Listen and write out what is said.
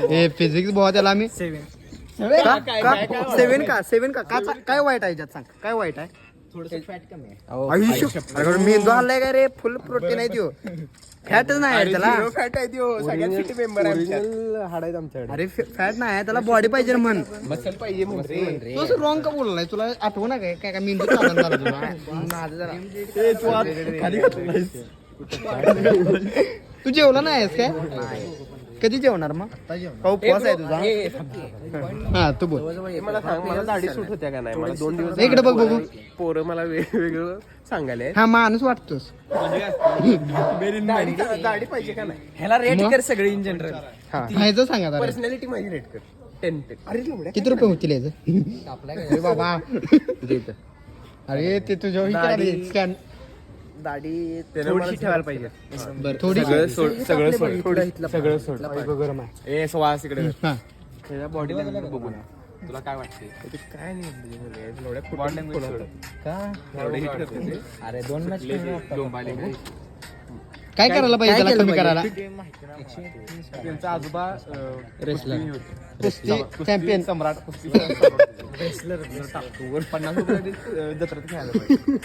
हे फिजिक्स बहुत त्याला आम्ही 7 सेवन का काय वाईट आहे याच्यात सांग काय वाईट आहे थोडस फॅट कमी आहे. अरे मेंदू हल्लाय का रे फुल प्रोटीन आहे त्यो फॅटच नाही आहे त्याला फॅट आहे त्यो सगळ्यात फिट मेंबर आहे हाड आहेत आमच्याकडे. अरे फॅट नाही आहे त्याला बॉडी पाहिजे रे म्हण मसल पाहिजे म्हणते तू असं रॉंग का बोललाय तुला आठवण काय काय काय मेंदू चालत झाला तुला माझं जरा तू जेवला नाही आहेस काय कधी जेवणार मग का उपवास आहे तुझा हा तू बोल मला सांग मला दाढी सूट होत्या का नाही मला 2 दिवस इकडे बघ बघू पोरं मला वेगवेगळं सांगायला हा माणूस वाटतोस दाढी पाहिजे का नाही ह्याला रेट कर सगळे इन जनरल. ह्याचं सांगा जरा. पर्सनॅलिटी माझी रेट कर 10 अरे किती रुपये होतील याचं अरे बाबा अरे ते तुझ्या स्कॅन दाढी थोडीशी ठेवायला पाहिजे बरं थोडी सगळं सोड गरम आहे ए सुवास इकडे हा त्याच्या बॉडी लँग्वेज बघून तुला काय वाटते काय नाही बॉडी लँग्वेज अरे 2 मॅच काय करायला पाहिजे त्याला कमी करायला त्यांचा आजोबा चॅम्पियन सम्राट 50 रुपये जत्रेत घ्यायला पाहिजे